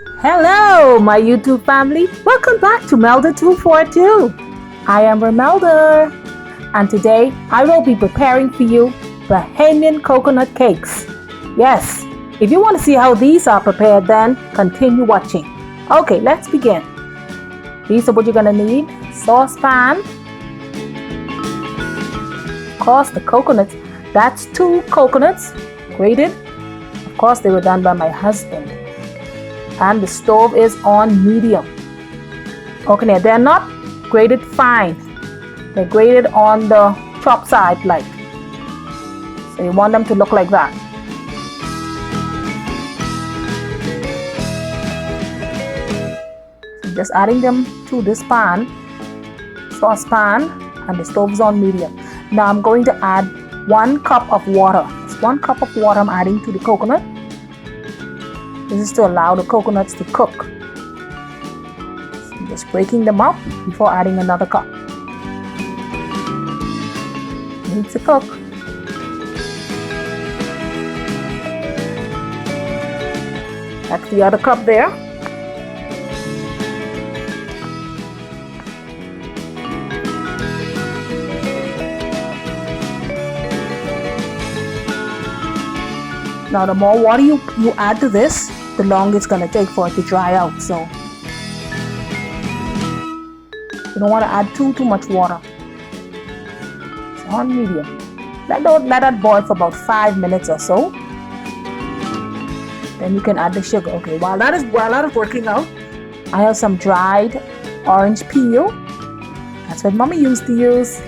Hello, my YouTube family. Welcome back to Melda 242. I am Melda, and today I will be preparing for you Bahamian coconut cakes. Yes, if you want to see how these are prepared, then continue watching. Okay, let's begin. These are what you're gonna need: saucepan. Of course, the coconuts. That's 2 coconuts, grated. Of course, they were done by my husband. And the stove is on medium. Okay, they're not grated fine. They're grated on the chop side like. So you want them to look like that. So just adding them to this saucepan, and the stove is on medium. Now I'm going to add 1 cup of water. It's 1 cup of water I'm adding to the coconut. This is to allow the coconuts to cook. So I'm just breaking them up before adding another cup. It needs to cook. That's the other cup there. Now the more water you add to this, the longer it's going to take for it to dry out. So you don't want to add too much water. It's on medium. Let that boil for about 5 minutes or so. Then you can add the sugar. Okay, while that is working out, I have some dried orange peel. That's what Mommy used to use.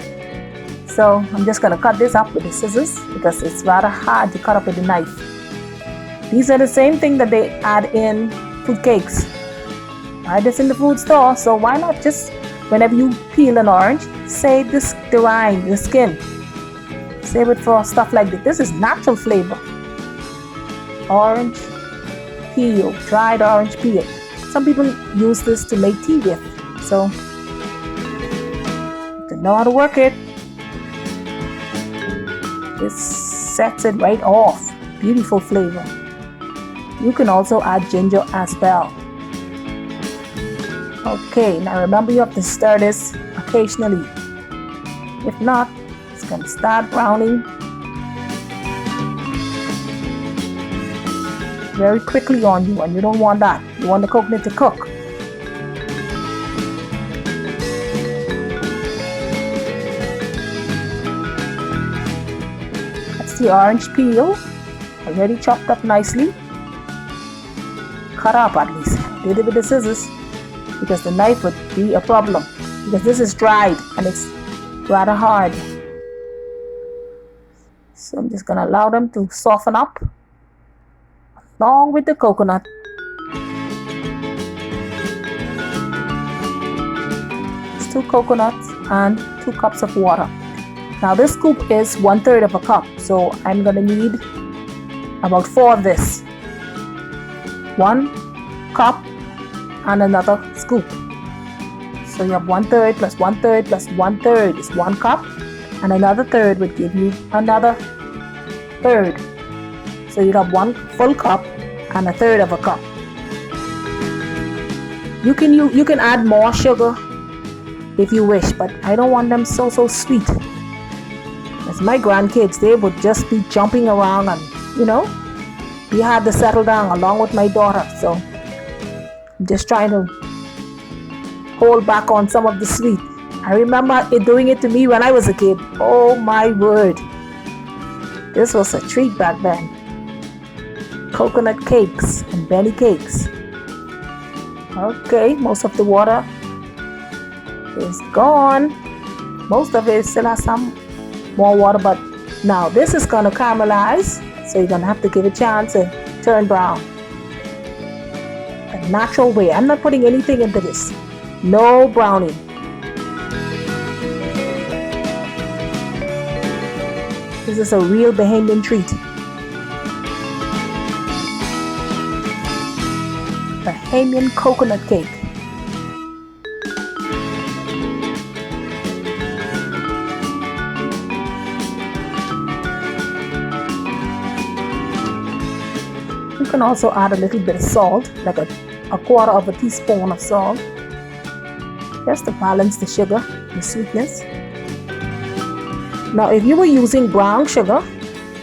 So I'm just going to cut this up with the scissors because it's rather hard to cut up with the knife. These are the same thing that they add in food cakes. Buy this in the food store, so why not just whenever you peel an orange, save the rind, the skin. Save it for stuff like this. This is natural flavor. Orange peel, dried orange peel. Some people use this to make tea with, so you know how to work it. This sets it right off. Beautiful flavor. You can also add ginger as well. Okay, now remember you have to stir this occasionally. If not, it's going to start browning very quickly on you, and you don't want that. You want the coconut to cook. That's the orange peel, already chopped up nicely. Cut up at least. Did it with the scissors because the knife would be a problem because this is dried and it's rather hard. So I'm just gonna allow them to soften up along with the coconut. It's 2 coconuts and 2 cups of water. Now this scoop is 1/3 of a cup, so I'm gonna need about 4 of this. 1 cup and another scoop. So you have 1/3 plus 1/3 plus 1/3 is 1 cup, and another third would give you another third. So you have 1 full cup and 1/3 of a cup. You can add more sugar if you wish, but I don't want them so sweet. As my grandkids, they would just be jumping around and we had to settle down along with my daughter, so I'm just trying to hold back on some of the sweet. I remember it doing it to me when I was a kid. Oh my word, this was a treat back then. Coconut cakes and benny cakes. Okay, most of the water is gone. Most of it still has some more water, but now this is going to caramelize. So you're going to have to give it a chance to turn brown. The natural way. I'm not putting anything into this. No browning. This is a real Bahamian treat. Bahamian coconut cake. You can also add a little bit of salt, like a a quarter of a teaspoon of salt, just to balance the sugar, the sweetness. Now if you were using brown sugar,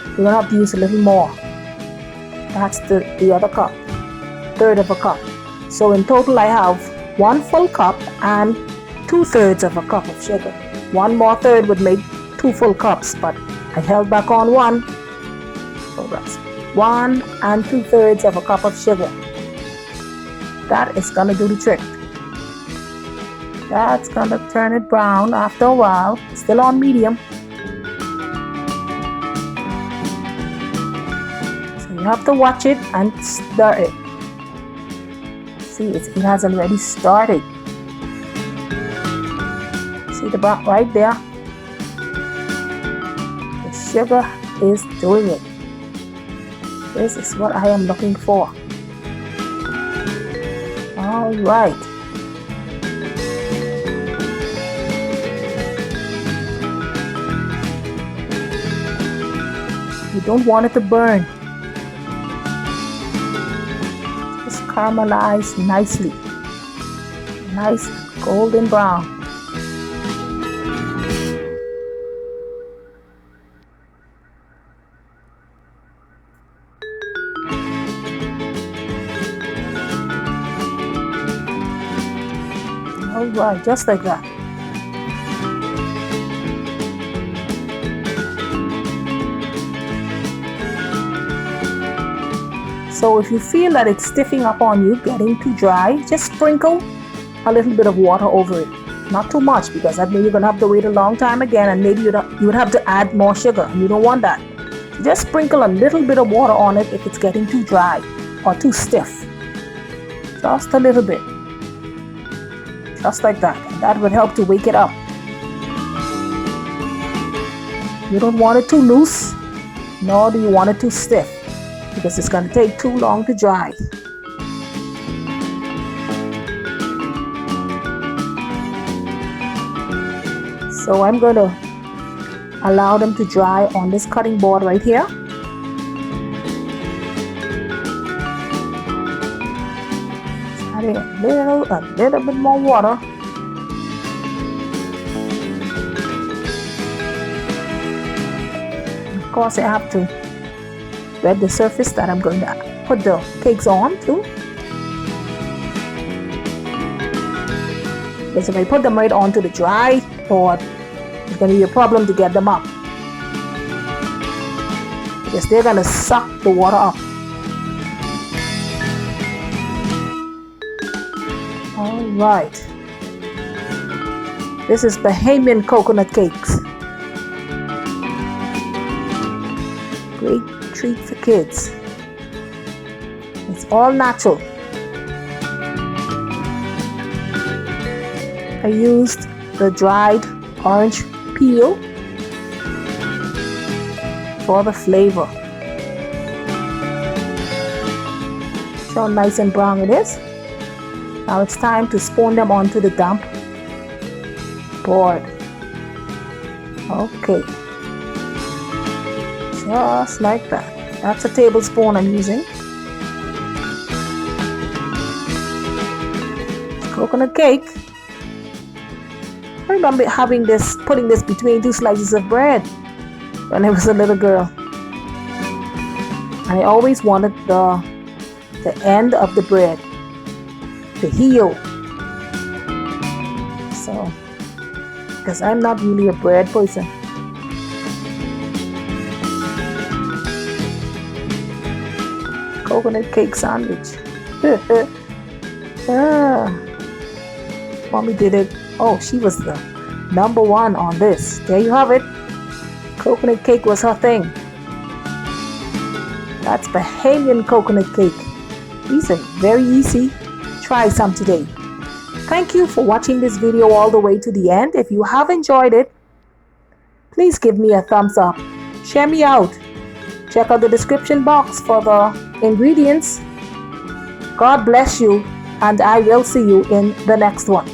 you're gonna have to use a little more. That's the other cup, third of a cup. So in total I have 1 full cup and 2/3 of a cup of sugar. 1 more third would make 2 full cups, but I held back on 1. So that's 1 and 2/3 of a cup of sugar. That is gonna do the trick. That's gonna turn it brown after a while, still on medium. So you have to watch it and stir it. See, it has already started. See the brown right there? The sugar is doing it. This is what I am looking for. All right. You don't want it to burn. Just caramelize nicely. Nice golden brown. All right, just like that. So if you feel that it's stiffing up on you, getting too dry, just sprinkle a little bit of water over it. Not too much, because that means you're going to have to wait a long time again, and maybe you would have to add more sugar, and you don't want that. So just sprinkle a little bit of water on it if it's getting too dry or too stiff. Just a little bit. Just like that. And that would help to wake it up. You don't want it too loose, nor do you want it too stiff, because it's going to take too long to dry. So I'm going to allow them to dry on this cutting board right here. Adding a little bit more water. Of course, I have to wet the surface that I'm going to put the cakes on too. Because if I put them right onto the dry board, it's going to be a problem to get them up, because they're going to suck the water up. All right. This is Bahamian coconut cakes. Great treat for kids. It's all natural. I used the dried orange peel for the flavor. See how nice and brown it is. Now it's time to spoon them onto the damp board. Okay. Just like that. That's a tablespoon I'm using. It's coconut cake. I remember putting this between 2 slices of bread when I was a little girl. And I always wanted the end of the bread, the heel. So, because I'm not really a bread person. Coconut cake sandwich. Mommy did it. Oh, she was the #1 on this. There you have it. Coconut cake was her thing. That's Bahamian coconut cake. These are very easy. Try some today. Thank you for watching this video all the way to the end. If you have enjoyed it, please give me a thumbs up. Share me out. Check out the description box for the ingredients. God bless you, and I will see you in the next one.